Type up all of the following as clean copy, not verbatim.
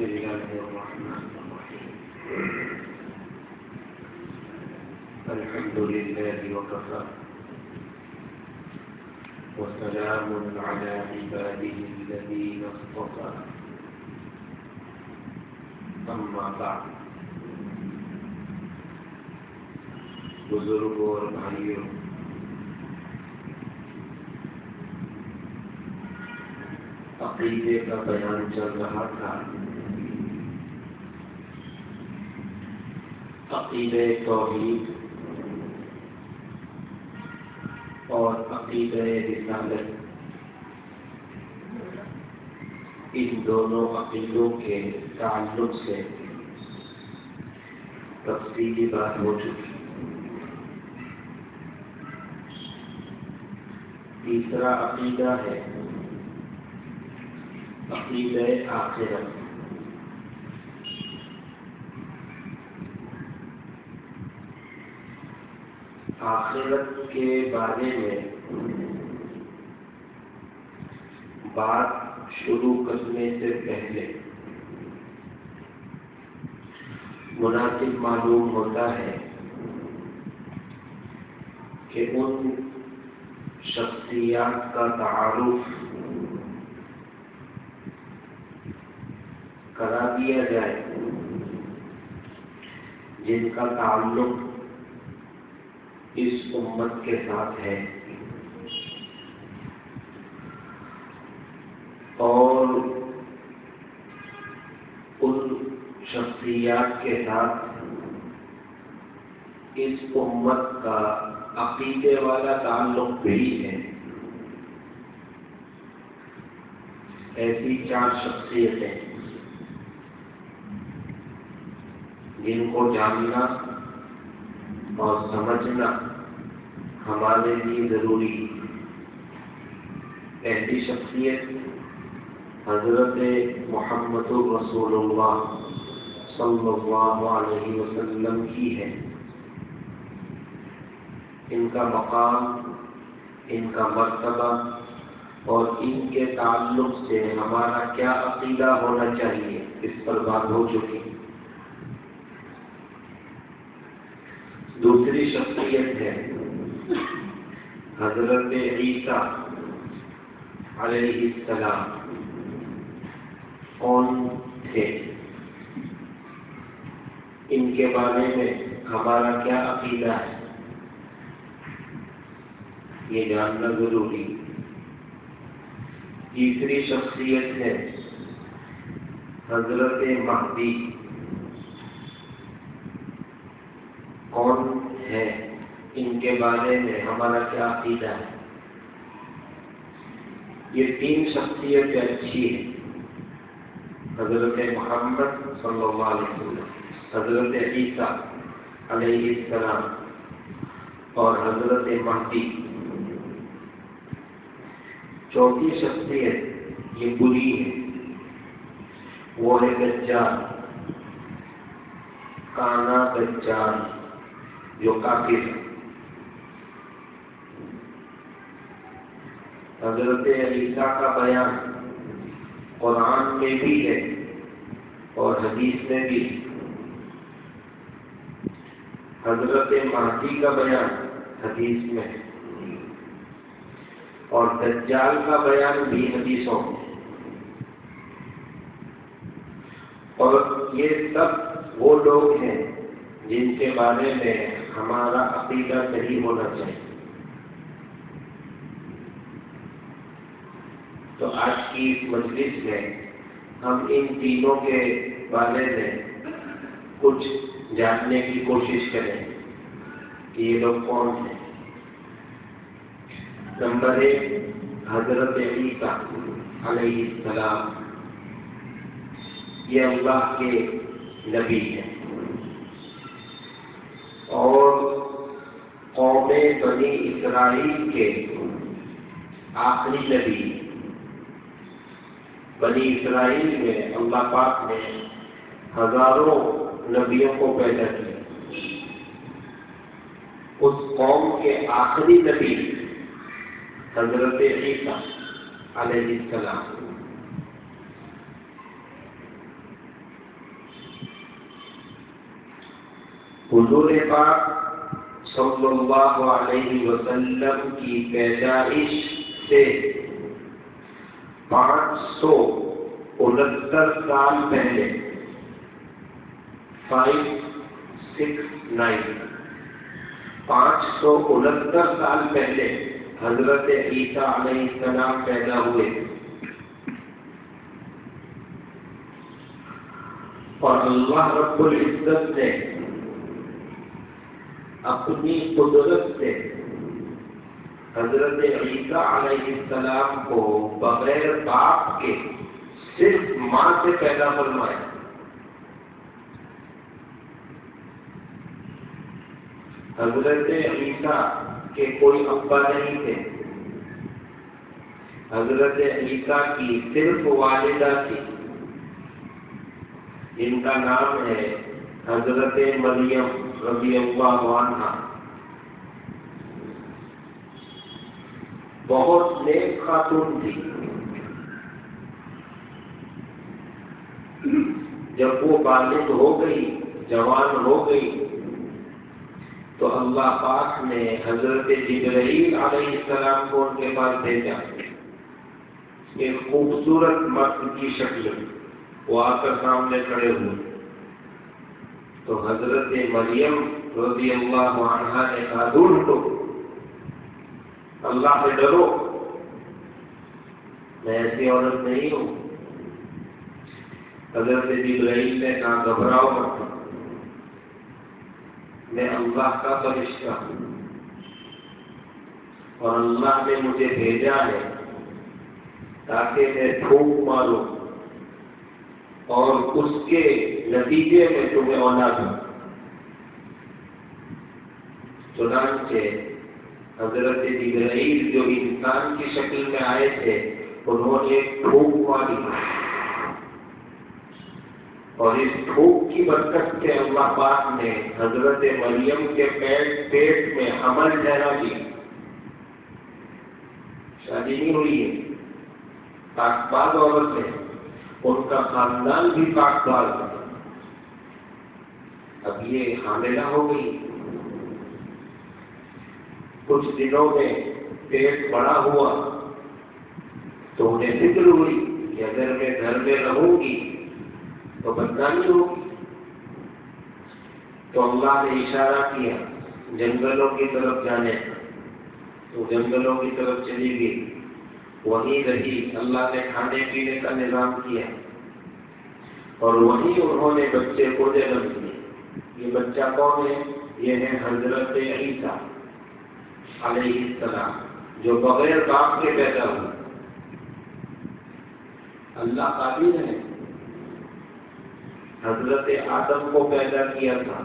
بسم الله الرحمن الرحيم الحمد لله وكفى وسلام على عباده الذين اصطفى اما بعد بزرگوں اور بھائیوں، عقیدے کا بیان چل رہا تھا۔ عقیدہ توحید اور عقیدہ رسالت، ان دونوں عقیدوں کے تعلق سے تفصیلی بات ہو چکی۔ تیسرا عقیدہ ہے عقیدہ آخرت۔ آخرت کے بارے میں بات شروع کرنے سے پہلے مناسب معلوم ہوتا ہے کہ ان شخصیات کا تعارف کرا دیا جائے جن کا تعلق اس امت کے ساتھ ہے، اور ان شخصیات کے ساتھ اس امت کا عقیدے والا تعلق بھی ہے۔ ایسی 4 شخصیتیں جن کو جاننا اور سمجھنا ہمارے لیے ضروری ہے۔ ایسی شخصیت حضرت محمد رسول اللہ صلی اللہ علیہ وسلم کی ہے۔ ان کا مقام، ان کا مرتبہ اور ان کے تعلق سے ہمارا کیا عقیدہ ہونا چاہیے، اس پر بات ہو چکی۔ دوسری شخصیت ہے حضرت عیسیٰ علیہ السلام۔ کون تھے؟ ان کے بارے میں ہمارا کیا عقیدہ ہے، یہ جاننا ضروری۔ تیسری شخصیت ہے حضرت مہدی۔ کون ہے؟ ان کے بارے میں ہمارا کیا عقیدہ ہے۔ یہ 3 شخصیتیں اچھی ہیں، حضرت محمد صلی اللہ علیہ وسلم، حضرت عیسیٰ علیہ السلام اور حضرت مہدی۔ چوتھی شخصیت یہ بری ہے، وہ ہے دجال، کانا دجال جو کافر ہے۔ حضرت عیسیٰ کا بیان قرآن میں بھی ہے اور حدیث میں بھی۔ حضرت مہدی کا بیان حدیث میں ہے اور دجال کا بیان بھی حدیثوں میں۔ اور یہ سب وہ لوگ ہیں جن کے بارے میں ہمارا عقیدہ صحیح ہونا چاہیے۔ تو آج کی اس مجلس میں ہم ان تینوں کے بارے میں کچھ جاننے کی کوشش کریں کہ یہ لوگ کون ہیں۔ نمبر 1، حضرت عیسیٰ علیہ السلام۔ یہ اللہ کے نبی ہیں اور قوم بنی اسرائیل کے آخری نبی۔ بنی اسرائیل میں اللہ پاک نے ہزاروں نبیوں کو پیدا کیا۔ اس قوم کے آخری نبی حضرت عیسیٰ علیہ السلام۔ حضور پاک صلی اللہ علیہ وسلم کی پیدائش سے 569 سال پہلے 569 سال پہلے حضرت عیسیٰ علیہ السلام پیدا ہوئے، اور اللہ رب العزت نے اپنی قدرت سے حضرت عیسیٰ علیہ السلام کو بغیر باپ کے صرف ماں سے پیدا فرمایا۔ حضرت عیسیٰ کے کوئی ابا نہیں تھے، حضرت عیسیٰ کی صرف والدہ تھی، جن کا نام ہے حضرت مریم رضی اللہ عنہا۔ بہت نیک خاتون تھی۔ جب وہ بالغ ہو گئی، جوان ہو گئی، تو اللہ پاک نے حضرت جبرائیل علیہ السلام کو ان کے پاس بھیجا۔ ایک خوبصورت مرد کی شکل وہ آ کر سامنے کھڑے ہوئے، تو حضرت مریم رضی اللہ عنہا نے کہا دور ہٹو، اللہ سے ڈرو، میں ایسی عورت نہیں ہوں۔ حضرت جبرائیل نے کہا گھبراؤ مت، میں اللہ کا فرشتہ ہوں، اور اللہ نے مجھے بھیجا ہے تاکہ میں پھونک ماروں اور اس کے نتیجے میں تمہیں اولاد دوں۔ چنانچہ حضرت جبرائیل جو انسان کی شکل میں آئے تھے، انہوں نے ایک پھونک ماری، اور اس پھونک کی برکت سے اللہ پاک نے حضرت مریم کے پیٹ میں حمل ٹھہرا دیا۔ شادی نہیں ہوئی ہے، پاک باز عورت ہے، ان کا خاندان بھی پاک باز ہے۔ اب یہ حاملہ ہو گئی، کچھ دنوں میں پیٹ بڑا ہوا تو انہیں فکر ہوئی کہ اگر میں گھر میں رہوں گی تو بدنامی ہوگی، تو اللہ نے اشارہ کیا جنگلوں کی طرف جانے، تو جنگلوں کی طرف چلی گئی، وہیں رہی۔ اللہ نے کھانے پینے کا نظام کیا، اور وہیں انہوں نے بچے کو جنم دیا۔ یہ بچہ کون ہے؟ یہ ہے حضرت عیسیٰ علیہ السلام، جو بغیر باپ کے پیدا ہوئے۔ اللہ قادر ہے، حضرت آدم کو پیدا کیا تھا،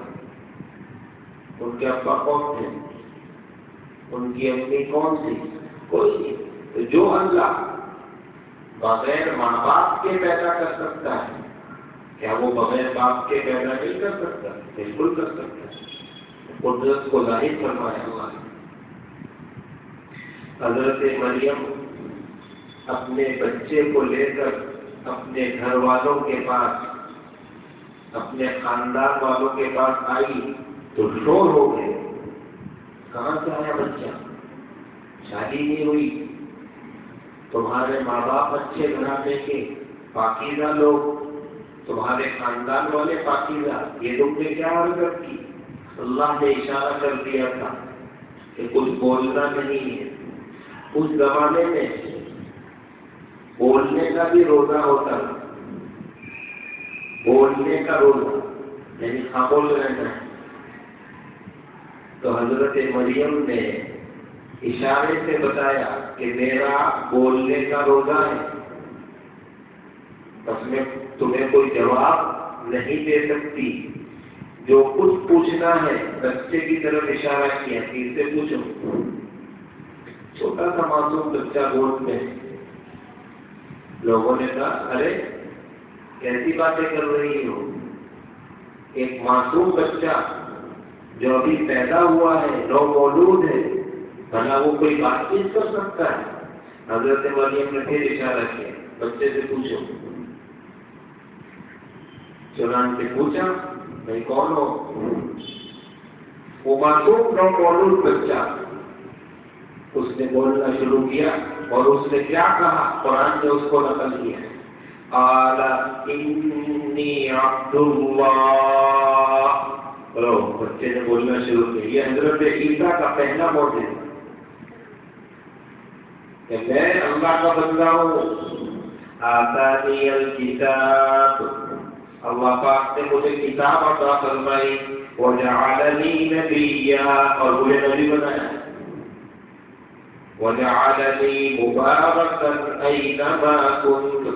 ان کے ابا کون تھے؟ ان کی امی کون تھی؟ کوئی نہیں۔ تو جو اللہ بغیر ماں باپ کے پیدا کر سکتا ہے، کیا وہ بغیر باپ کے پیدا نہیں کر سکتا؟ بالکل کر سکتا ہے۔ قدرت کو ظاہر فرمایا اللہ نے۔ حضرت مریم اپنے بچے کو لے کر اپنے گھر والوں کے پاس، اپنے خاندان والوں کے پاس آئی تو شور ہو گئے، کہاں سے آیا بچہ؟ شادی نہیں ہوئی، تمہارے ماں باپ اچھے گھرانے کے پاکیزہ لوگ، تمہارے خاندان والے پاکیزہ، یہ تم نے کیا حرکت کی؟ اللہ نے اشارہ کر دیا تھا کہ کچھ بولنا نہیں ہے۔ اس زمانے میں بولنے کا بھی روزہ ہوتا ہے، بولنے کا روزہ یعنی خاموش رہنا ہے۔ تو حضرت مریم نے اشارے سے بتایا کہ میرا بولنے کا روزہ ہے، بس میں تمہیں کوئی جواب نہیں دے سکتی، جو کچھ پوچھنا ہے بچے کی طرف اشارہ کیا کہ اس سے پوچھو۔ چھوٹا سا معصوم بچہ گود میں، لوگوں نے کہا ارے کیسی باتیں کر رہی ہو؟ ایک معصوم بچہ جو ابھی پیدا ہوا ہے، نومولود ہے، بھلا وہ کوئی بات چیت کر سکتا ہے؟ حضرت مریم نے پھر اشارہ کیا بچے سے پوچھو۔ چنانچہ پوچھا بھائی کون ہو؟ وہ معصوم نومولود بچہ اس نے بولنا شروع کیا اور اس نے کیا کہا؟ قرآن نے اس کو نقل کیا، قال انی عبد اللہ۔ بچے نے بولنا شروع کیا۔ یہ حضرت عیسیٰ کا پہلا معجزہ کہ میں اللہ کا بندہ ہوں۔ آتانی الکتاب، اللہ پاک نے مجھے کتاب عطا فرمائی، وجعلنی نبیا، اور مجھے نبی بنایا، وجعلنی مبارکا اینما کنت،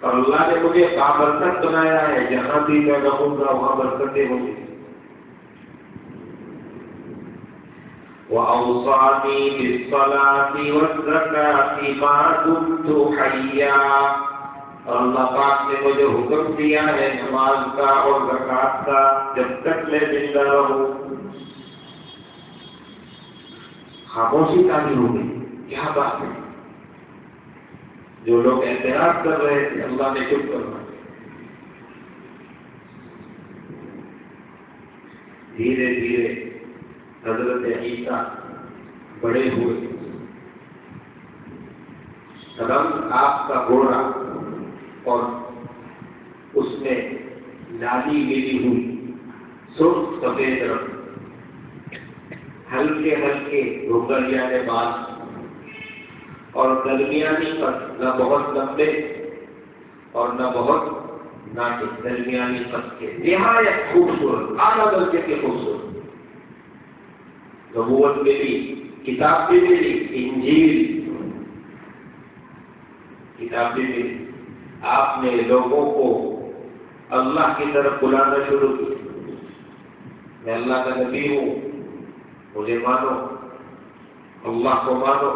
اور اللہ نے مجھے بابرکت بنایا ہے، جہاں بھی میں رہوں گا وہاں برکتیں ہوں گی۔ وأوصاني بالصلاة والزكاة ما دمت حيا، اور اللہ پاک نے مجھے حکم دیا ہے نماز کا اور زکات کا جب تک میں زندہ رہوں۔ خاموشی تاری ہو گئی، کیا بات ہے؟ جو لوگ اعتراض کر رہے تھے اللہ نے چپ کرنا۔ دھیرے دھیرے حضرت عیسیٰ بڑے ہوئے، رنگ آپ کا گورا اور اس میں لالی ملی ہوئی سرخ سفید رنگ، ہلکے ہلکے روگریانے بال اور درمیانی قد، نہ بہت لمبے اور نہ بہت ناٹے، درمیانی قد کے، نہایت خوبصورت، اعلیٰ درجے کے خوبصورت۔ نبوت ملی، کتاب بھی ملی، انجیل کتاب بھی ملی۔ آپ نے لوگوں کو اللہ کی طرف بلانا شروع کیا، میں اللہ کا نبی ہوں، مجھے مانو، اللہ کو مانو۔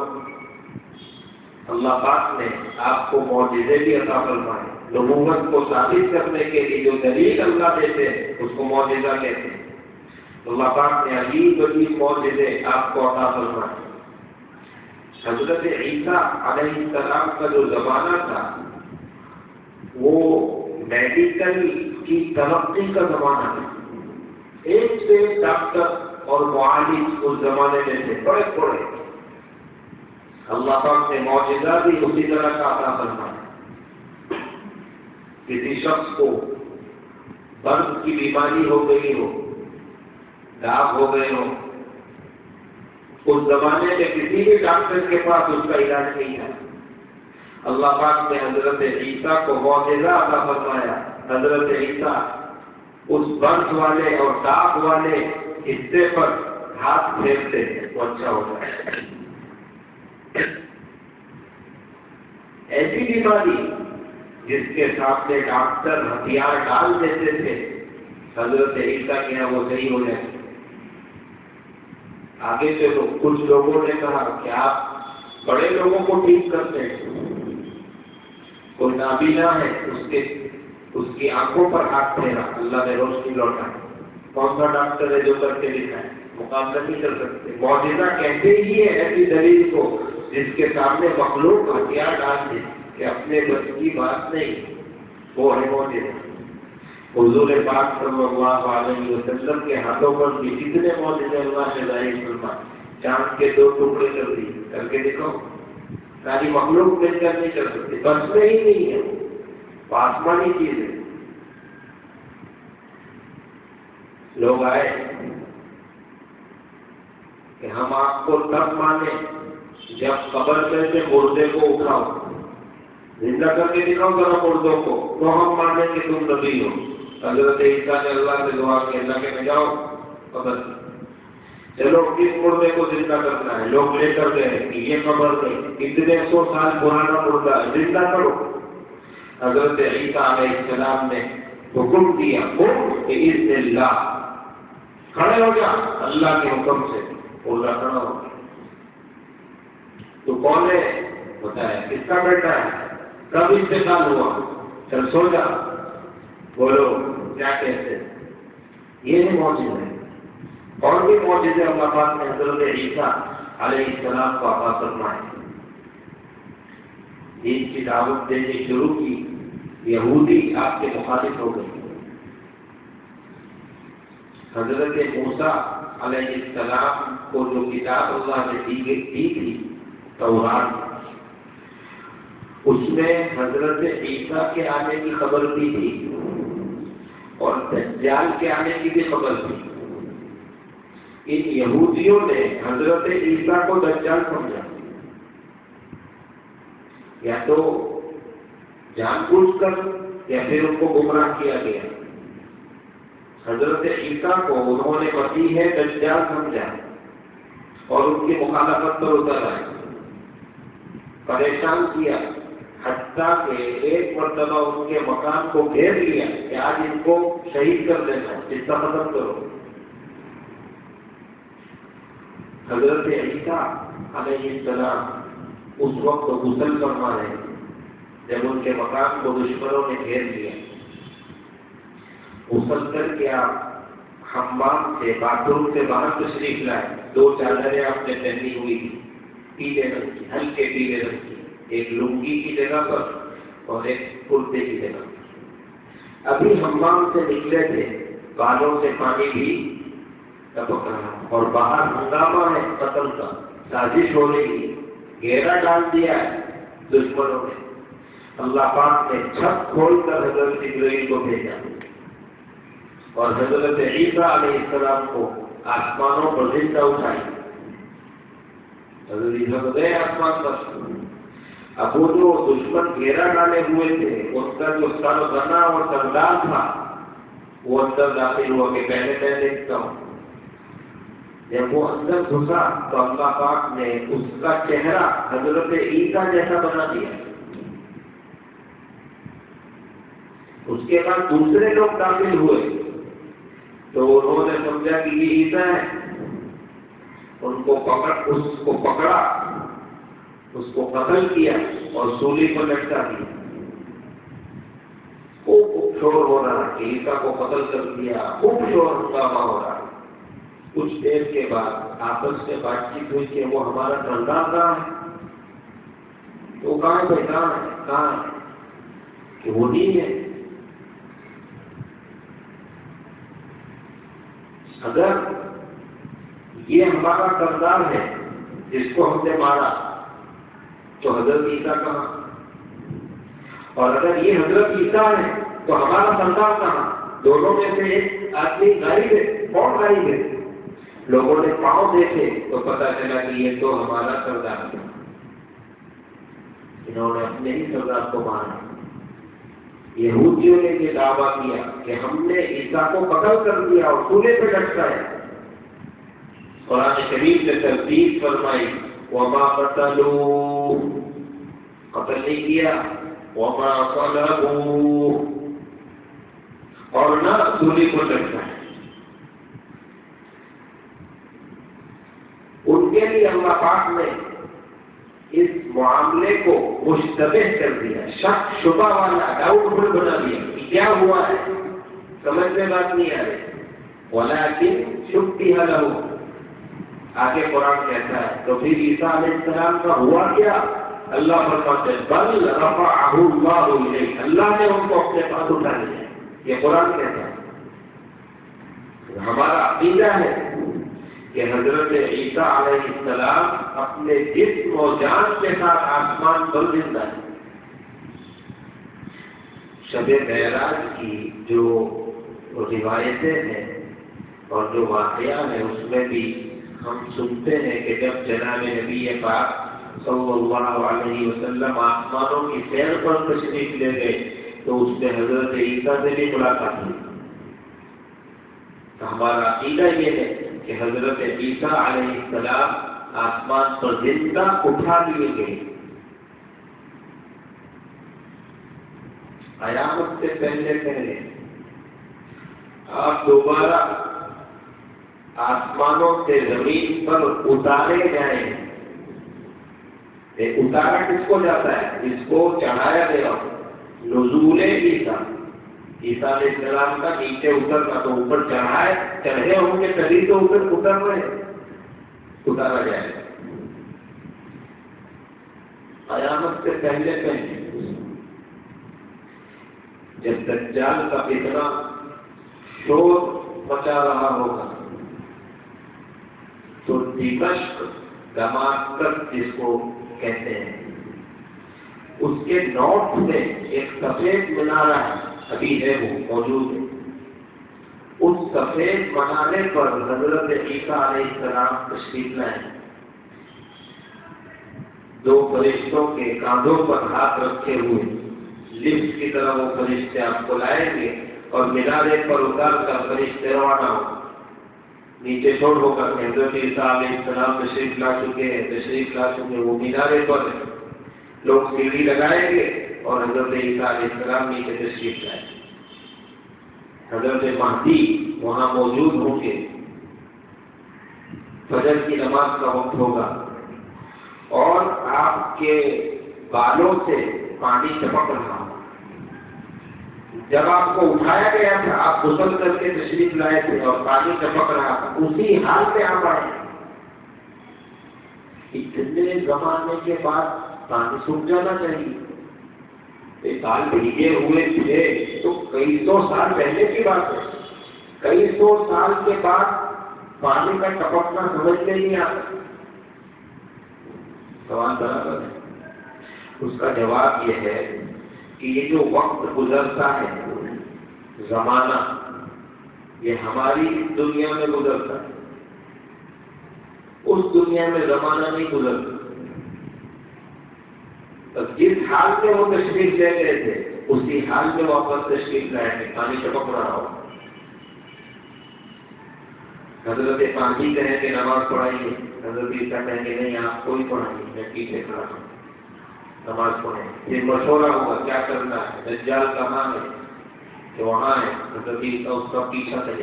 اللہ پاک نے آپ کو معجزے بھی عطا فرمائے، نبوت کو ثابت کرنے کے لیے جو دلیل اللہ دیتے ہیں اس کو معجزہ کہتے ہیں۔ اللہ پاک نے عجیب عجیب معجزے آپ کو عطا فرمائے۔ حضرت عیسیٰ علیہ السلام کا جو زمانہ تھا وہ میڈیکل کی ترقی کا زمانہ تھا، ایک سے ڈاکٹر اور معالج اس زمانے میں تھے، بڑے بڑے۔ اللہ پاک نے معجزہ بھی اسی طرح کا عطا فرمایا۔ کسی شخص کو برد کی بیماری ہو گئی ہو، داغ ہو گئے ہو، اس زمانے میں کسی بھی ڈاکٹر کے پاس اس کا علاج نہیں تھا، اللہ پاک نے حضرت عیسیٰ کو معجزہ عطا فرمایا۔ حضرت عیسیٰ اس برد والے اور داغ والے حصے پر ہاتھ پھیرتے وہ اچھا ہوتا ہے۔ ایسی بیماری جس کے سامنے ڈاکٹر ہتھیار ڈال دیتے تھے، حضرت عیسیٰ کے یہاں وہ صحیح ہو جائے۔ آگے چلو، کچھ لوگوں نے کہا کہ آپ بڑے لوگوں کو ٹھیک کرتے ہیں، کوئی نابینا ہے اس کی آنکھوں پر ہاتھ پھیرا، اللہ نے روشنی لوٹا۔ کون سا ڈاکٹر ہے جو کر کے دکھائے؟ مقابلہ نہیں کر سکتے۔ معجزہ کہتے ہی ہے ایسی دلیل کو جس کے سامنے مخلوق ہتھیار ڈال دے کہ اپنے بس کی بات نہیں، وہ ہے معجزہ۔ حضور پاک صلی اللہ علیہ وسلم کے ہاتھوں پر بھی کتنے معجزے اللہ نے ظاہر فرمائے۔ چاند کے 2 ٹکڑے کر دیے، کر کے دکھاؤ، ساری مخلوق مل کر نہیں کر سکتی، بس میں ہی نہیں ہے، وہ آسمانی چیز ہے۔ لوگ آئے کہ ہم آپ کو تب مانیں جب قبر میں سے مردے کو اٹھاؤ، زندہ کر کے دکھاؤ ذرا مردوں کو، تو ہم مانیں کہ تم نبی ہو۔ حضرت عیسیٰ نے اللہ سے دعا کی، اللہ کے میں جاؤ قبر، چلو کس مردے کو زندہ کرنا ہے؟ لوگ لے کر گئے کہ یہ قبر نہیں، اتنے 100 سال پرانا مردہ ہے، زندہ کرو۔ حضرت عیسیٰ علیہ السلام نے حکم دیا، بِإِذْنِ اللَّهِ، کھڑے ہو جا، اللہ کے حکم سے۔ مردہ کھڑا ہو گیا۔ تو کون ہے؟ بتایا کس کا بیٹا ہے، کب انتقال ہوا، چل سو جا، بولو کیا کہتے ہیں؟ یہ نہیں معجزہ ہے۔ اور بھی معجزے اللہ پاک نے حضرت عیسیٰ علیہ السلام کو عطا فرمائے۔ دین کی دعوت دینی شروع کی، یہودی آپ کے مخالف ہو گئے، حضرت موسیٰ علیہ السلام کو جو کتاب اللہ نے دی تھی تورات، اس میں حضرت عیسیٰ کے آنے کی خبر بھی تھی اور دجال کے آنے کی بھی خبر تھی۔ ان یہودیوں نے حضرت عیسیٰ کو دجال سمجھا، یا تو جان بوجھ کر یا پھر ان کو گمراہ کیا گیا۔ حضرت عیسیٰ کو انہوں نے مسیح دجال سمجھا اور ان کی مخالفت پر اتر آئے، پریشان کیا، حتیٰ کہ ایک مرتبہ ان کے مکان کو گھیر لیا کہ آج ان کو شہید کر دینا، اس کا ختم کرو۔ حضرت عیسیٰ علیہ السلام اس وقت غسل فرما رہے تھے جب ان کے مکان کو دشمنوں نے گھیر لیا۔ غسل کر کے آپ حمام سے، باتھ روم سے باہر تشریف لائے، 2 چادریں آپ نے پہنی ہوئی تھی، پیلے رنگ کی، ہلکے پیلے رنگ کی، ایک لنگی کی جگہ پر اور ایک کرتے کی جگہ پر۔ ابھی حمام سے نکلے تھے، بالوں سے پانی بھی ٹپک رہا اور باہر ہنگامہ ہے، قتل کا سازش ہو رہی ہے، گھیرا ڈال دیا ہے دشمنوں نے۔ اللہ پاک نے چھت کھول کر حضرت جبرائیل کو بھیجا اور حضرت عیسیٰ علیہ السلام کو آسمانوں پر زندہ اٹھائی۔ حضرت عیسیٰ کو گئے آسمان پر۔ اب وہ جو دشمن گھیرا ڈالے ہوئے تھے، ان کا جو سرغنہ اور سردار تھا وہ اندر داخل ہوا کہ پہلے میں دیکھتا ہوں۔ جب وہ اندر گھسا تو اللہ پاک نے اس کا چہرہ حضرت عیسیٰ جیسا بنا دیا۔ اس کے بعد دوسرے لوگ داخل ہوئے تو انہوں نے سمجھا کہ یہ عیسیٰ ہے، اس کو پکڑا، اس کو قتل کیا اور سولی پر لٹکا دیا۔ خوب شور ہو رہا کہ عیسیٰ کو قتل کر دیا، خوب شور ہنگامہ ہو رہا۔ کچھ دیر کے بعد آپس میں بات چیت ہوئی کہ وہ ہمارا سردار کہاں ہے؟ تو کہاں ہے؟ کہاں ہے؟ کہ وہ نہیں ہے۔ اگر یہ ہمارا سردار ہے جس کو ہم نے مارا تو حضرت عیسیٰ کہاں؟ اور اگر یہ حضرت عیسیٰ ہے تو ہمارا سردار کہاں؟ دونوں میں سے ایک آدمی غائب ہے، کون غائب ہے؟ لوگوں نے پاؤں دیکھے تو پتہ چلا کہ یہ تو ہمارا سردار ہے۔ انہوں نے اپنے ہی سردار کو مارا۔ یہودیوں نے یہ دعویٰ کیا کہ ہم نے عیسیٰ کو قتل کر دیا اور سولے پہ لٹکایا۔ قرآن شریف نے تردید فرمائی، وما قتلوا، قتل نہیں کیا، وما صلبوا، اور نہ سولی کو لٹکایا۔ ان کے لیے اللہ پاک نے اس معاملے کو مشتبہ کر دیا، شک شبہ والا، ڈاؤٹ فل بنا دیا کہ کیا ہوا ہے، سمجھ میں بات نہیں آ رہی۔ ولیکن شبہ لہ، آگے قرآن کہتا ہے تو پھر عیسیٰ علیہ السلام کا ہوا کیا؟ اللہ فرماتے ہیں بل رفعہ اللہ الیہ، اللہ نے ان کو اپنے پاس اٹھا لیا۔ یہ قرآن کہتا ہے۔ ہمارا عقیدہ ہے کہ حضرت عیسیٰ علیہ السلام اپنے جسم و جان کے ساتھ آسمان پر زندہ ہے۔ شب معراج کی جو روایتیں ہیں اور جو واقعہ ہے اس میں بھی ہم سنتے ہیں کہ جب جناب نبی پاک صلی اللہ علیہ وسلم آسمانوں کی سیر پر تشریف لے گئے تو اس میں حضرت عیسیٰ سے بھی ملاقات ہوئی۔ تو ہمارا عقیدہ یہ ہے کہ حضرت عیسیٰ علیہ السلام آسمان پر زندہ اٹھا لیے گئے۔ قیامت سے پہلے آپ دوبارہ آسمانوں سے زمین پر اتارے جائیں۔ اتارا کس کو جاتا ہے؟ جس کو چڑھایا گیا نزول عیسیٰ، عیسیٰ علیہ السلام کا نیچے اترنا، تو اوپر چڑھے ہوں گے تبھی تو اوپر اتر رہے، اتارا جائے گا قیامت سے پہلے جب دجال کا فتنہ شور مچا رہا ہوگا. تو دمشق دماسکس جس کو کہتے ہیں، اس کے نارتھ میں ایک سفید منارہ ہے، ابھی ہے، وہ موجود ہے. اس سفید منارے پر حضرت عیسیٰ علیہ السلام تشریف لائے. 2 فرشتوں کے کاندھوں پر ہاتھ رکھے ہوئے لفٹ کی طرح وہ فرشتے آپ کو لائیں گے اور مینارے پر اتر کر فرشتے روانہ ہو. نیچے چھوڑ ہو کر حضرت عیسیٰ علیہ السلام تشریف لا چکے، وہ مینارے پر لوگ سیڑھی لگائیں گے اور حضرت عیسیٰ علیہ السلام نیچے تشریف لائیں گے. حضرت مہدی وہاں موجود ہوں گے. فجر کی نماز کا وقت ہوگا اور آپ کے بالوں سے پانی ٹپک رہا ہوگا. جب آپ کو اٹھایا گیا تھا، آپ غسل کر کے تشریف لائے تھے اور پانی ٹپک رہا تھا، اسی حال پہ آپ آئے. اتنے زمانے کے بعد پانی سوکھ جانا چاہیے. سال بھیگے ہوئے تھے تو کئی سو سال پہلے کی بات ہے. کئی سو سال کے بعد پانی کا ٹپکنا سمجھ میں نہیں آتا. سوال برابر ہے. اس کا جواب یہ ہے کہ یہ جو وقت گزرتا ہے، زمانہ، یہ ہماری دنیا میں گزرتا ہے، اس دنیا میں زمانہ نہیں گزرتا. جس حال میں وہ تشریف لے گئے تھے اسی حال میں واپس تشریف لائیں گے. پانی ٹپک رہا ہو. حضرت پانی کہیں کہ نماز پڑھائیے، حضرت عیسیٰ کہیں کہ نہیں آپ کوئی پڑھائیے، میں پیچھے کھڑا ہوں، نماز پڑھیں. پھر مشورہ ہوگا کیا کرنا ہے، دجال کہاں ہے، کہ وہاں ہے. حضرت عیسیٰ اس کا پیچھا کرے.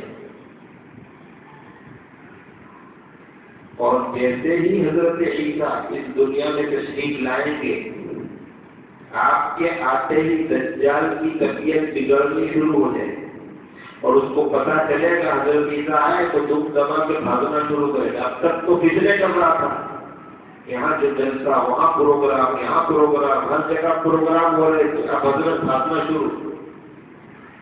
اور جیسے ہی حضرت عیسیٰ اس دنیا میں تشریف لائیں گے، آپ کے آتے ہی دجال کی طبیعت بگڑنی شروع ہو جائے اور اس کو پتا چلے گا حضرت عیسیٰ آئے تو دم دما کے بھاگنا شروع کرے گا. اب تک تو پچھلے کر رہا تھا، یہاں جو جلسہ، وہاں پروگرام، یہاں پروگرام، ہر جگہ پروگرام ہو رہے تھے. اب حضرت بھاگنا شروع،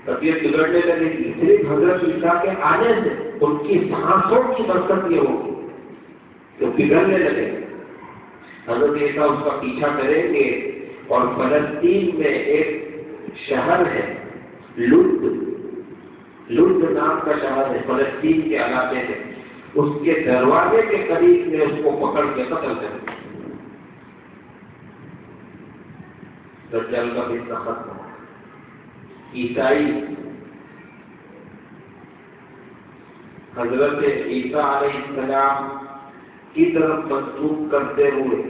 طبیعت بگڑنے لگے گی. صرف حضرت عیسیٰ کے آنے سے ان کی سانسوں کی برکت یہ ہوگی کہ بگڑنے لگے. حضرت عیسیٰ اس کا پیچھا کریں گے اور فلسطین میں ایک شہر ہے لد نام کا شہر ہے فلسطین کے علاقے میں، اس کے دروازے کے قریب میں اس کو پکڑ کے قتل کر دیا. دجال کا بھی ختم ہو. عیسائی حضرت عیسیٰ علیہ السلام کی طرف منسوخ کرتے ہوئے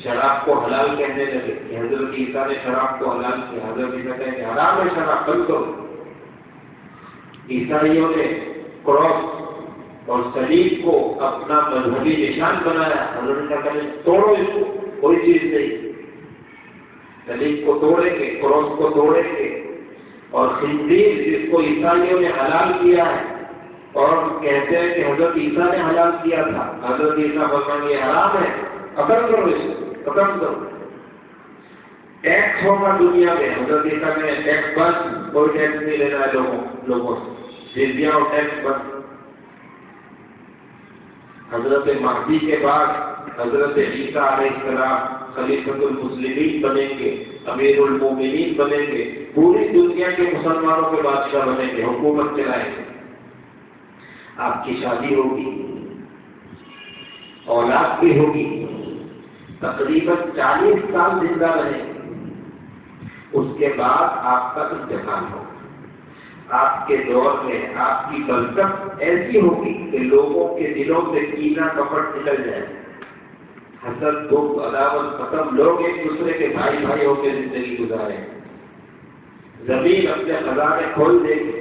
شراب کو حلال کہنے لگے کہ حضرت عیسیٰ نے شراب کو حلال کیا. حضرت عیسیٰ کہتے ہیں حرام ہے شراب، بند کرو. عیسائیوں نے کراس اور صلیب کو اپنا مذہبی نشان بنایا. حضرت عیسیٰ کہتے ہیں توڑو اس کو، کوئی چیز نہیں. صلیب کو توڑیں گے، کراس کو توڑیں گے. اور خنزیر جس کو عیسائیوں نے حلال کیا ہے اور کہتے ہیں کہ حضرت عیسیٰ نے حلال کیا تھا، حضرت عیسیٰ فرمائیں یہ حرام ہے، ختم کرو اس کو، ختم کرو. ٹیکس ہوگا دنیا میں. حضرت عیسیٰ میں ٹیکس بند، کوئی ٹیکس نہیں لینا ہے لوگوں سے، جزیہ اور ٹیکس بند. حضرت مہدی کے بعد حضرت عیسیٰ علیہ السلام خلیفۃ المسلمین بنیں گے، امیر المومنین بنیں گے، پوری دنیا کے مسلمانوں کے بادشاہ بنیں گے، حکومت چلائیں گے. آپ کی شادی ہوگی، اولاد بھی ہوگی، تقریباً 40 سال زندہ رہیں. اس کے بعد آپ کا انتقال ہوگا. آپ کے دور میں آپ کی برکت ایسی ہوگی کہ لوگوں کے دلوں سے کینہ کپٹ نکل جائے، حسد، بغض، عداوت ختم. لوگ ایک دوسرے کے بھائی ہو کے زندگی گزارے. زمین اپنے خزانے کھول دے گی.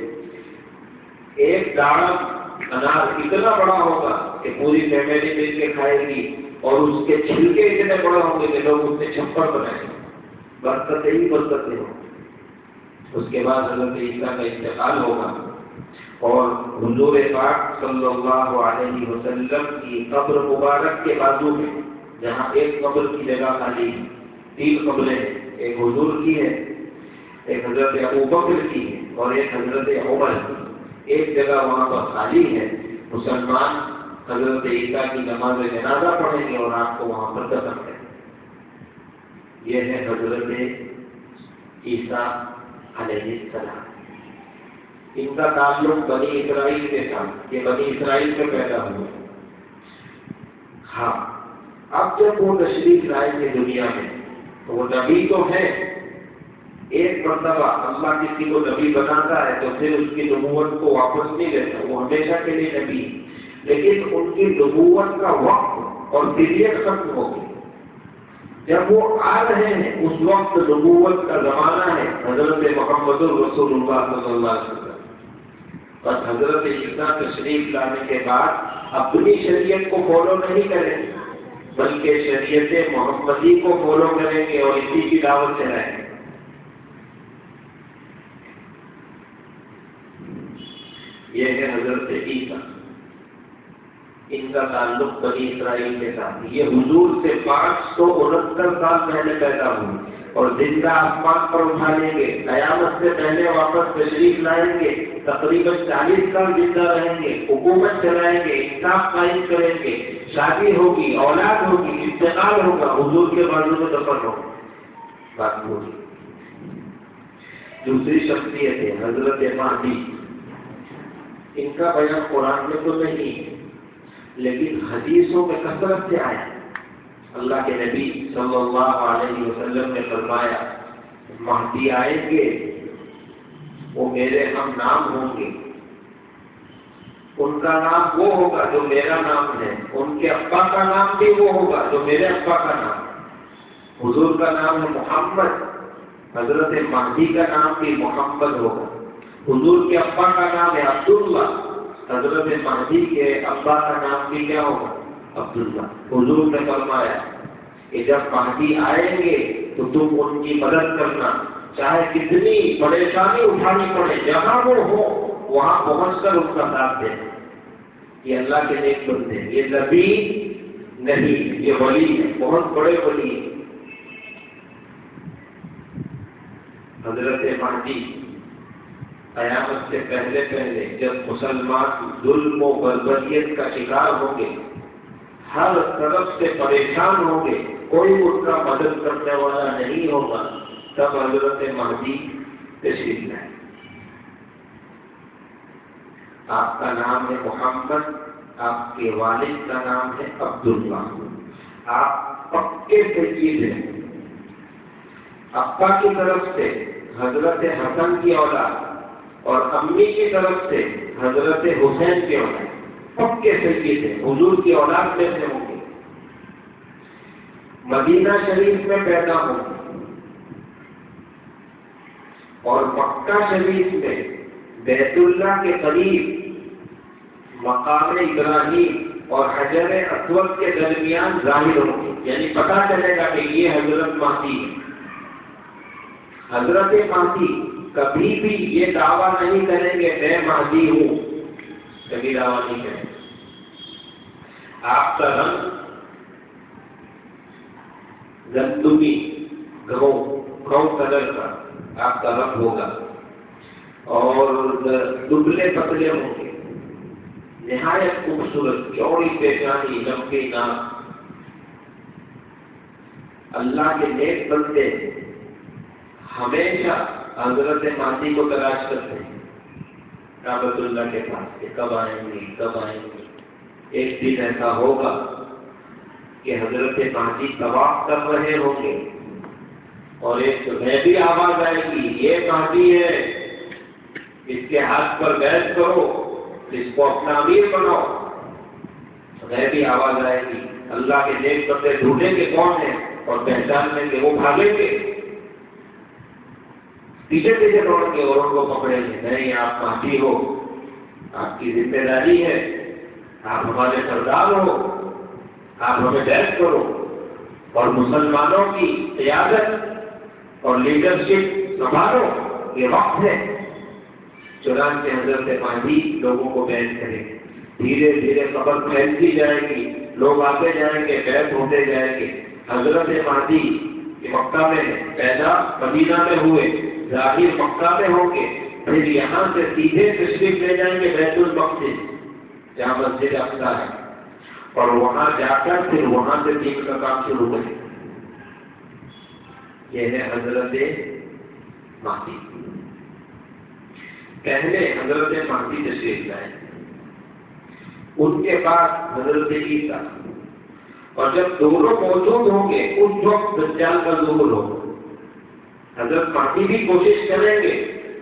ایک داڑم انار اتنا بڑا ہوگا کہ پوری فیملی مل کے کھائے گی اور اس کے چھلکے اتنے بڑے ہوں گے کہ لوگ اس سے چھپر بنائیں گے. برکتیں ہی برکتیں ہوں. اس کے بعد حضرت عیسیٰ کا انتقال ہوگا اور حضور پاک صلی اللہ علیہ وسلم کی قبر مبارک کے بازو میں، جہاں ایک قبر کی جگہ خالی ہے، 3 قبریں، ایک حضور کی ہے، ایک حضرت ابوبکر کی ہے اور ایک حضرت عمر کی. ایک جگہ وہاں پر خالی ہے، مسلمان حضرت عیسیٰ کی نماز جنازہ پڑھیں گے اور آپ کو وہاں پر دفن کریں گے۔ یہ ہے حضرت عیسیٰ علیہ السلام۔ ان کا تعلق بنی اسرائیل کے ساتھ، یہ بنی اسرائیل سے پیدا ہوئے۔ ہاں، اب جب وہ تشریف لائیں گے دنیا میں تو وہ نبی تو ہے، ایک مرتبہ اللہ کسی کو نبی بناتا ہے تو پھر اس کی نبوت کو واپس نہیں لیتا، وہ ہمیشہ کے لیے نبی، لیکن ان کی نبوت کا وقت اور پیریڈ ختم ہو گئی۔ جب وہ آ رہے ہیں اس وقت نبوت کا زمانہ ہے، حضرت محمد رسول اللہ صلی اللہ علیہ وسلم۔ بس حضرت عیسیٰ تشریف لانے کے بعد اپنی شریعت کو فالو نہیں کریں گے بلکہ شریعت محمدی کو فالو کریں گے اور اسی کی دعوت چلائیں گے۔ یہ ہے حضرت عیسیٰ، ان کا تعلق بنی اسرائیل کے ساتھ۔ یہ حضور سے 569 سال پہلے پیدا ہوئے اور زندہ آسمان پر اٹھا لیں گے، قیامت سے پہلے واپس تشریف لائیں گے، تقریباً 40 سال زندہ رہیں گے، حکومت چلائیں گے، انصاف قائم کریں گے، شادی ہوگی، اولاد ہوگی، انتقال ہوگا، حضور کے بازو میں دفن ہوگا، بات ہوگی۔ دوسری شخصیت ہے حضرت مہدی۔ ان کا بیان قرآن میں تو نہیں ہے لیکن حدیثوں میں کثرت سے آیا۔ اللہ کے نبی صلی اللہ علیہ وسلم نے فرمایا مہدی آئیں گے، وہ میرے ہم نام ہوں گے، ان کا نام وہ ہوگا جو میرا نام ہے، ان کے ابا کا نام بھی وہ ہوگا جو میرے ابا کا نام ہے۔ حضور کا نام ہے محمد، حضرت مہدی کا نام بھی محمد ہوگا۔ حضور کے ابا کا نام ہے عبداللہ، حضرت مہدی کے ابا کا نام بھی کیا ہوگا؟ عبداللہ۔ حضور نے فرمایا کہ جب مہدی آئیں گے تو تم ان کی مدد کرنا، چاہے کتنی پریشانی اٹھانی پڑے، جہاں وہ ہو وہاں پہنچ کر ان کا ساتھ دیں۔ یہ اللہ کے نیک بندے ہیں، یہ نبی نہیں، یہ ولی ہے، بہت بڑے ولی ہیں۔ حضرت مہدی قیامت سے پہلے پہلے جب مسلمان ظلم و بربریت کا شکار ہوں گے، ہر طرف سے پریشان ہوں گے، کوئی ان کا مدد کرنے والا نہیں ہوگا، تب حضرت مہدی تشریف لائیں۔ آپ کا نام ہے محمد، آپ کے والد کا نام ہے عبداللہ، آپ پکے سید ہیں۔ ابا کی طرف سے حضرت حسن کی اولاد اور امی کی طرف سے حضرت حسین کی اولاد، پکے سید ہیں، حضور کی اولاد میں سے ہوں گے، مدینہ شریف میں پیدا ہوں گے اور مکہ شریف میں بیت اللہ کے قریب مقام ابراہیم اور حجر اسود کے درمیان ظاہر ہوں گے، یعنی پتہ چلے گا کہ یہ حضرت مہدی ہے۔ حضرت مہدی کبھی بھی یہ دعویٰ نہیں کریں گے میں مہدی ہوں، کبھی دعویٰ نہیں کریں گے۔ آپ کا رنگ گندمی گھو کلر کا آپ کا رنگ ہوگا اور دبلے پتلے ہوں گے، نہایت خوبصورت، چوڑی پیشانی، لمبی ناک۔ اللہ کے نیک بندے ہمیشہ حضرت مہدی کو تلاش کرتے ہیں کعبۃ اللہ کے پاس کہ کب آئیں گے کب آئیں گے۔ ایک دن ایسا ہوگا کہ حضرت مہدی طواف کر رہے ہوں گے اور ایک غیبی آواز آئے گی، یہ مہدی ہے، اس کے ہاتھ پر بیعت کرو، اس کو اپنا امیر بناؤ۔ غیبی آواز آئے گی، اللہ کے نیک بندے ڈھونڈیں گے کون ہے اور پہچان لیں گے، وہ بھاگیں گے، پیچھے پیچھے دوڑیں گے اور ان کو پکڑیں گے، نہیں آپ مہدی ہو، آپ کی ذمہ داری ہے، آپ ہمارے سردار ہو، آپ ہمیں بیعت کرو اور مسلمانوں کی قیادت اور لیڈرشپ سنبھالو، یہ وقت ہے۔ چنانچہ حضرت مہدی لوگوں کو بیعت کریں گے، دھیرے دھیرے خبر پھیلتی جائے گی، لوگ آتے جائیں گے، بیعت ہوتے جائیں گے۔ حضرت مہدی مکہ میں پیدا، مدینہ میں ہوئے، ظاہر مکہ میں ہوں گے، پھر یہاں سے سیدھے تشریف لے جائیں گے بیت المقدس جہاں مسجد اقصی ہے، اور وہاں جا کر پھر وہاں سے دین کا کام شروع کریں۔ یہ ہے حضرت مہدی۔ پہلے حضرت مہدی تشریف لائیں، ان کے بعد حضرت عیسیٰ، اور جب دونوں موجود ہوں گے اس وقت دجال کا ظہور ہوگا۔ حضرت مہدی بھی کوشش کریں گے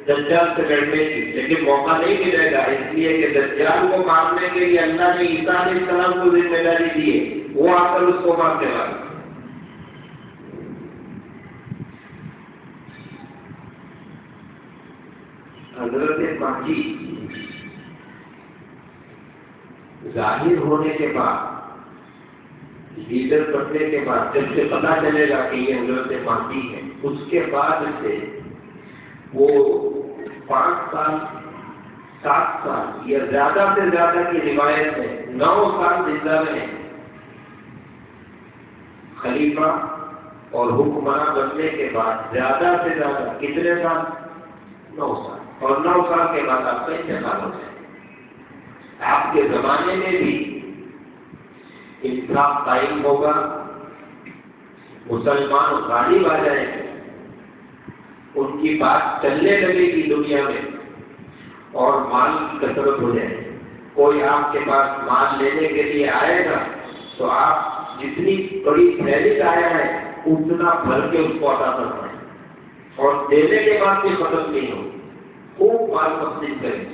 دجال سے لڑنے کی، لیکن موقع نہیں ملے گا، اس لیے کہ دجال کو مارنے کے لیے اللہ نے عیسیٰ علیہ السلام کو ذمہ داری دی ہے، وہ آ کر اس کو مارنے والا۔ حضرت مہدی ظاہر ہونے کے بعد، لیڈر بننے کے بعد، جب سے پتا چلے گا کہ یہ حضرت مہدی ہے، اس کے بعد سے وہ 5 سال 7 سال یا زیادہ سے زیادہ کی روایت ہے 9 سال زندہ رہے خلیفہ اور حکمراں بننے کے بعد۔ زیادہ سے زیادہ کتنے سال؟ 9 سال، اور 9 سال کے بعد آپ کا انتقال ہو جائے۔ آپ کے زمانے میں بھی انصاف قائم ہوگا، مسلمان غالب آ جائیں گے، ان کی بات چلنے لگے گی دنیا میں، اور مال کی کثرت ہو جائے گی۔ کوئی آپ کے پاس مال لینے کے لیے آئے گا تو آپ جتنی بڑی تھیلی لایا ہے اتنا بھر کے اس کو عطا کرنا ہے، اور دینے کے بعد بھی ختم نہیں ہو، خوب مال تقسیم کریں،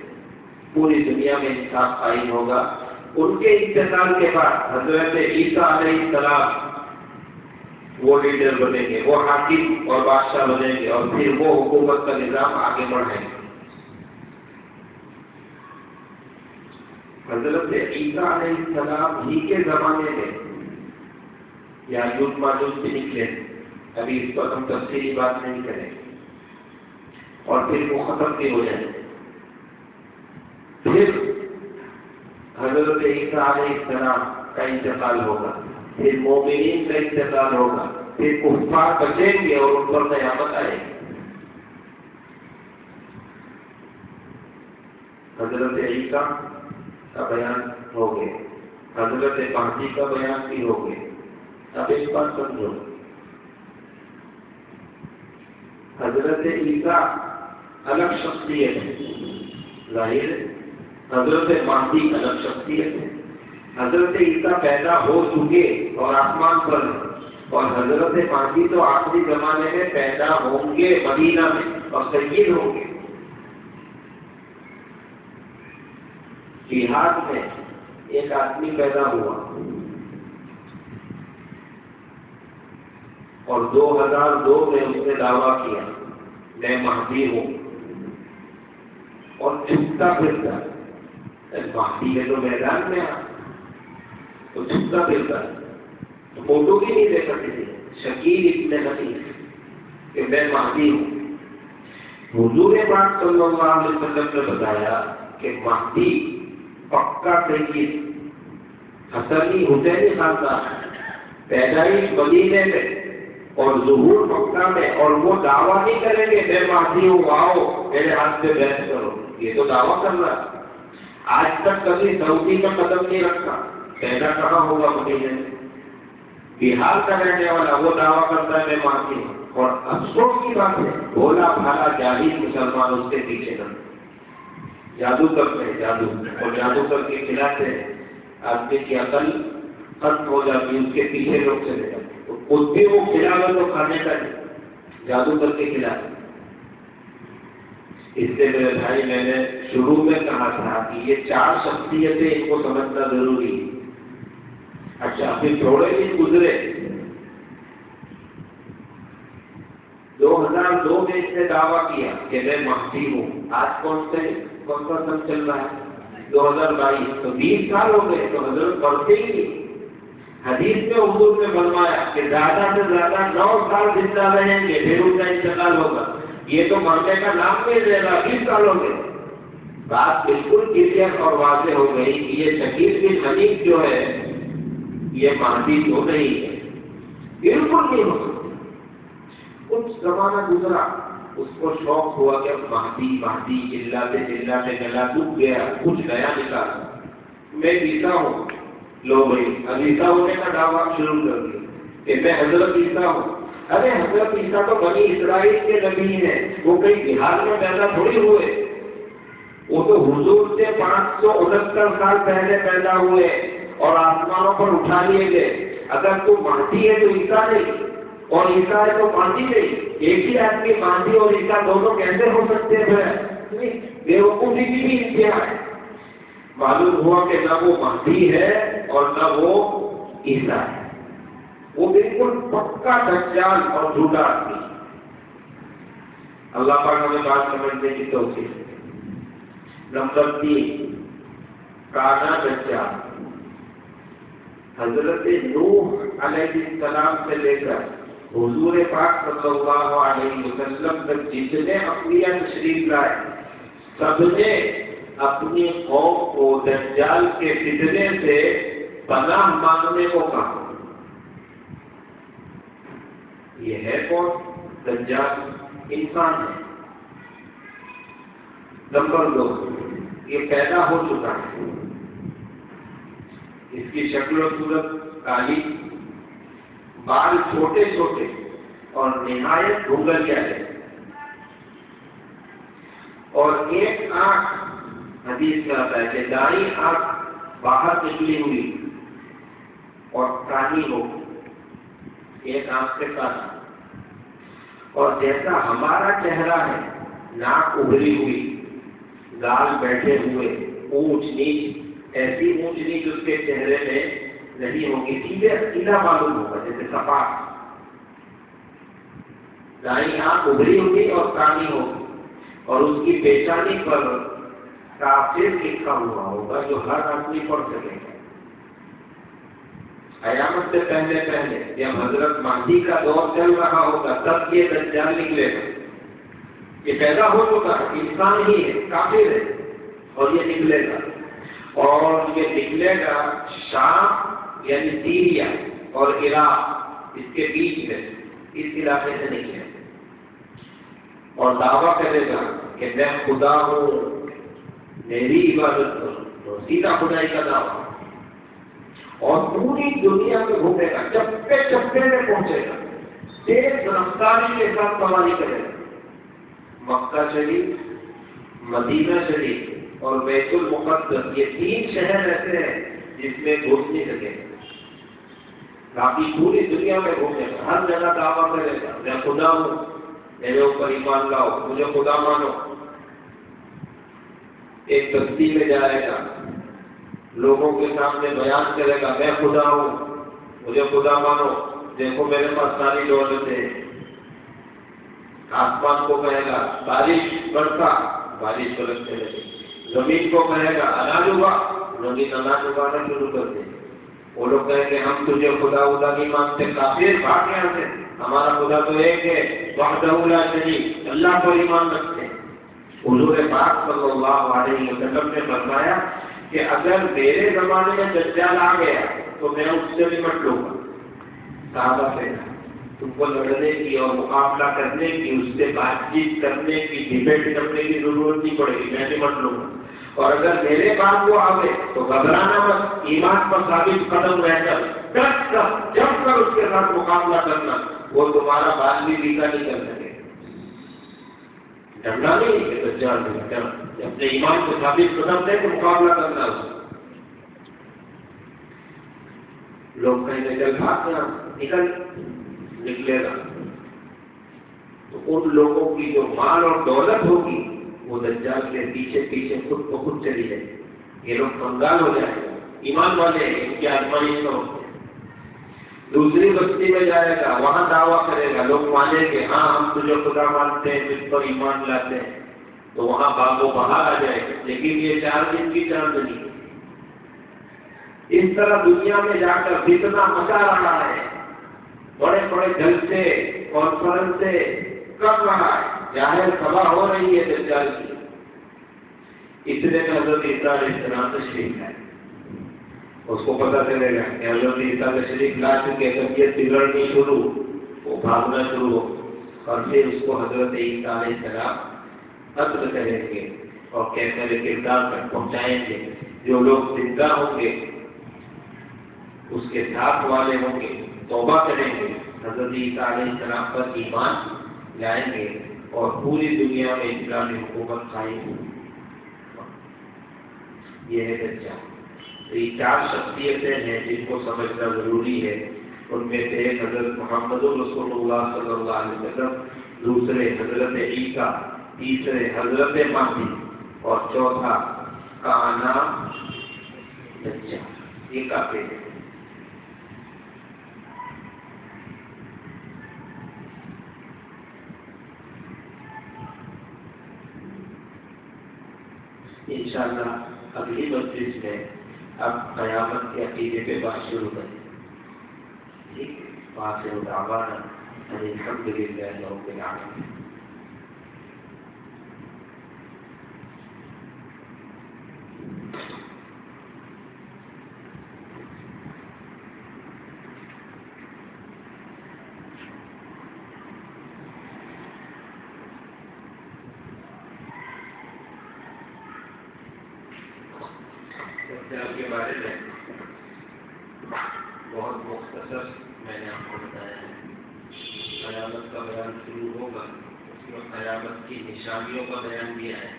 پوری دنیا میں انصاف قائم ہوگا۔ ان کے انتقال کے بعد حضرت عیسیٰ علیہ السلام وہ لیڈر بنیں گے، وہ حاکم اور بادشاہ بنیں گے، اور پھر وہ حکومت کا نظام آگے بڑھائیں گے۔ حضرت عیسیٰ علیہ السلام ہی کے زمانے میں یاجوج ماجوج بھی نکلے، ابھی اس پر ہم تفصیلی بات نہیں کریں، اور پھر وہ ختم بھی ہو جائیں۔ پھر حضرت عیسیٰ علیہ السلام کا انتقال ہوگا، پھر مومنین کا انتقال ہوگا، پھر کفار بچیں گے اور ان پر قیامت آئے گی۔ حضرت عیسیٰ کا بیان ہو گیا، حضرت مہدی کا بیان بھی ہو گیا۔ اب ایک بات سمجھو، حضرت عیسیٰ الگ شخصیت ہے، ظاہر ہے، حضرت مہدی الگ شخصیت ہے۔ حضرت عیسیٰ پیدا ہو چکے اور آسمان پر ہیں، اور حضرت مہدی تو آخری زمانے میں پیدا ہوں گے مدینہ میں اور سید ہوں گے۔ جہاد میں ایک آدمی پیدا ہوا اور 2002 میں اس نے دعویٰ کیا میں مہدی ہوں، اور چھپتا پھرتا مہدی ہے تو میدان میں آ تو چھپتا پھرتا، تو فوٹو بھی نہیں دے سکتے تھے، شکیل اتنے نہیں کہ میں مہدی ہوں۔ حضور پاک صلی اللہ علیہ وسلم نے بتایا کہ مہدی پکا سید حسنی حسینی خاندان، پیدائش مدینے میں اور ظہور مکہ میں، اور وہ دعویٰ نہیں کریں گے میں مہدی ہوں آؤ میرے ہاتھ سے بیعت کرو، یہ تو دعویٰ کر رہا ہے۔ آج تک کبھی سعودی کا قدم نہیں رکھا، پیدا کہاں ہوگا مدینے میں، بہار کا رہنے والا وہ دعویٰ کرتا ہے میں مہدی ہوں، اور افسوس کی بات ہے بھولا بھالا جاہل مسلمان اس کے پیچھے کرتے، جادو کرتے ہیں، جادو، اور جادو کر کے کھلاتے ہیں، آدمی کی عقل ختم ہو جاتی ہے، اس کے پیچھے لوگ چلے جاتے ہیں، تو خود بھی وہ کھلانا تو کھانے کا نہیں، جادو کر کے کھلاتے۔ اس سے میرے بھائی میں نے شروع میں کہا تھا کہ یہ 4 شخصیتیں ان کو سمجھنا ضروری ہے۔ اچھا پھر تھوڑے دن گزرے، 2002 میں اس نے دعویٰ کیا کہ میں مہدی ہوں۔ آج کون سا سن چل رہا ہے؟ 2022، تو 20 سال ہو گئے، تو حضرت بڑھتے ہی نہیں۔ حدیث میں حضور نے فرمایا کہ زیادہ سے زیادہ 9 سال زندہ رہیں گے، پھر ان کا انتقال ہوگا۔ یہ تو مرنے کا نام نہیں لے رہا، 20 سال ہو گئے۔ بات بالکل کلیئر اور واضح ہو گئی کہ یہ شکیل بن حنیف جو ہے یہ مہدی تو نہیں ہے، بالکل نہیں ہو سکتا۔ کچھ زمانہ گزرا، اس کو شوق ہوا کہ اب مہدی مہدی چلاتے چلاتے گلا دکھ گیا، کچھ نیا نکلا، میں عیسیٰ ہوں. لو بھائی اب عیسیٰ ہونے کا دعویٰ شروع کر دیا کہ میں حضرت عیسیٰ ہوں. ارے حضرت عیسیٰ تو بنی اسرائیل کے نبی ہیں، وہ کہیں بہار میں پیدا تھوڑی ہوئے، وہ تو حضور سے 569 سال پہلے پیدا ہوئے اور آسمانوں پر اٹھا لیے گئے. اگر تو مہدی ہے تو عیسیٰ نہیں، اور عیسیٰ ہے تو مہدی نہیں. ایک ہی آدمی مہدی اور عیسیٰ دونوں کیسے ہو سکتے ہیں؟ بیوقوفی کی بھی انتہا ہے. معلوم ہوا کہ نہ وہ مہدی ہے اور نہ وہ عیسیٰ ہے، وہ بالکل پکا دجال اور جھوٹا آدمی. اللہ پاک ہمیں بات سمجھنے کی توفیق. نمبر 3 کانا دجال. حضرت نوح علیہ السلام سے لے کر حضور پاک صلی اللہ علیہ وسلم تک جتنے انبیاء تشریف لائے، سب نے اپنی قوم کو دجال کے فتنے سے پناہ مانگنے کو کہا. یہ ہے کون؟ دجال انسان ہے. نمبر 2 یہ پیدا ہو چکا ہے. اس کی شکل و صورت کالی، بال چھوٹے چھوٹے اور نہایت گھنگریا ہے، اور ایک آنکھ حدیث میں آتا ہے کہ دائیں آنکھ باہر نکلی ہوئی اور کانی ہو، ایک آنکھ سے کانا. اور جیسا ہمارا چہرہ ہے، ناک ابھری ہوئی، گال بیٹھے ہوئے، اونچ نیچ، ایسی اونچ نیچ اس کے چہرے میں نہیں ہوگی، سیدھے سیدھا معلوم ہوگا جیسے سپاٹ. دائیں آنکھ ابھری ہوگی اور کانی ہوگی، اور اس کی پیشانی پر کافر لکھا ہوا ہوگا جو ہر آدمی پڑھ سکے گا. قیامت سے پہلے پہلے جب حضرت مہدی کا دور چل رہا ہوگا تب یہ دجال نکلے گا. یہ پیدا ہو چکا ہے، انسان ہی ہے، کافر ہے، اور یہ نکلے گا. اور یہ نکلے گا شام یعنی سیریا اور عراق، اس کے بیچ میں، اس علاقے سے نکلے گا اور دعویٰ کرے گا کہ میں خدا ہوں، میری عبادت کرو، سیدھا خدائی کا دعویٰ. اور پوری دنیا میں گھومے گا، چپے چپے میں پہنچے گا، تیز رفتاری کے ساتھ سواری کرے گا. مکہ شریف، مدینہ شریف اور بیت المقدس، یہ 3 شہر ایسے ہیں جس میں گھس نہیں سکے گا. باقی پوری دنیا میں گھومے گا، ہر جگہ دعویٰ کرے گا میں خدا ہوں، میرے اوپر ایمان لاؤ، مجھے خدا مانو. ایک بستی میں جائے گا، لوگوں کے سامنے بیان کرے گا میں خدا ہوں، مجھے خدا مانو، دیکھو میرے پاس ساری دولت ہے. آسمان کو کہے گا بارش برسا، بارش برسنے لگے. زمین کو کہے گا اناج اگا، زمین اناج اگانا شروع کر دے. وہ لوگ کہیں گے ہم تجھے خدا نہیں مانتے، کافر بھاگ یہاں سے، ہمارا خدا تو ایک ہے، وحدہ لا شریک، اللہ پر ایمان رکھتے ہیں. حضور پاک صلی اللہ علیہ وسلم نے فرمایا کہ اگر میرے زمانے میں دجال آ گیا تو میں اس سے نمٹ لوں گا. صحابہ سے تم کو لڑنے کی اور مقابلہ کرنے کی، اس سے بات چیت کرنے کی، ڈیبیٹ کرنے کی ضرورت نہیں پڑے گی، میں نمٹ لوں گا. اور اگر میرے بعد وہ آ گئے تو گھبرانا مت، ایمان پر ثابت قدم رہ کر ڈٹ کر جم کر اس کے ساتھ مقابلہ کرنا، وہ تمہارا بات بھی بیکا نہیں کر سکے. ڈرنا نہیں کہ دجال نہیں، اپنے ایمان کو ثابت قدم دے تو مقابلہ کرنا. لوگ کہیں گے چل بھاگ یہاں، نکل، نکلے گا تو ان لوگوں کی جو مال اور دولت ہوگی وہ دجال کے پیچھے پیچھے خود بخود چلی جائے. یہ لوگ کنگال ہو جائیں گے. ایمان والے ان کی آزمائش میں ہوتے ہیں. دوسری بستی میں جائے گا، وہاں دعویٰ کرے گا، لوگ مانیں گے ہاں ہم تجھے خدا مانتے ہیں، تجھ پر ایمان لاتے ہیں، تو وہاں باغ و بہار آ جائے گا. لیکن یہ 4 دن کی چاندنی. اس طرح دنیا میں جا کر فتنہ مچا رہا ہے، بڑے بڑے جلسے کانفرنسیں کر رہا ہے، ظاہر سبھا ہو رہی ہے دجال کی. اتنے میں حضرت عیسیٰ علیہ السلام تشریف لائے. اس کو پتہ چلے گا کہ حضرت عیسیٰ تشریف لا چکے، طبیعت بگڑنی شروع، وہ بھاگنا شروع ہو. اور پھر اس کو حضرت عیسیٰ علیہ السلام قتل کریں گے اور کیفر کردار تک پہنچائیں گے. جو لوگ زندہ ہوں گے اس کے ساتھ والے ہوں گے، توبہ کریں گے، حضرت عیسیٰ علیہ السلام پر ایمان لائیں گے اور پوری دنیا میں اسلامی حکومت قائم ہوگی. یہ ہے دجال. تو یہ 4 شخصیتیں ہیں جن کو سمجھنا ضروری ہے. ان میں سے ایک حضرت محمد رسول اللہ صلی اللہ علیہ وسلم، دوسرے حضرت عیسیٰ، تیسرے حضرت مہدی اور چوتھا کا نام دجال. یہ کافی ہے. انشاءاللہ اگلی مجلس میں اب قیامت کے عقیدے پہ بات شروع کریں. ٹھیک ہے. وآخر دعوانا ان الحمد للہ رب العالمین. دجال کے بارے میں بہت مختصر میں نے آپ کو بتایا ہے. قیامت کا بیان شروع ہوگا، اس میں قیامت کی نشانیوں کا بیان دیا ہے.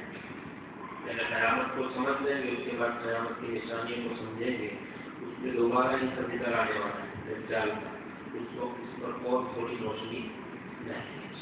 پہلے قیامت کو سمجھ لیں گے، اس کے بعد قیامت کی نشانیوں کو سمجھیں گے. اس میں دوبارہ ہی ذکر آنے والا ہے دجال کا. اس وقت اس پر اور تھوڑی روشنی نہیں.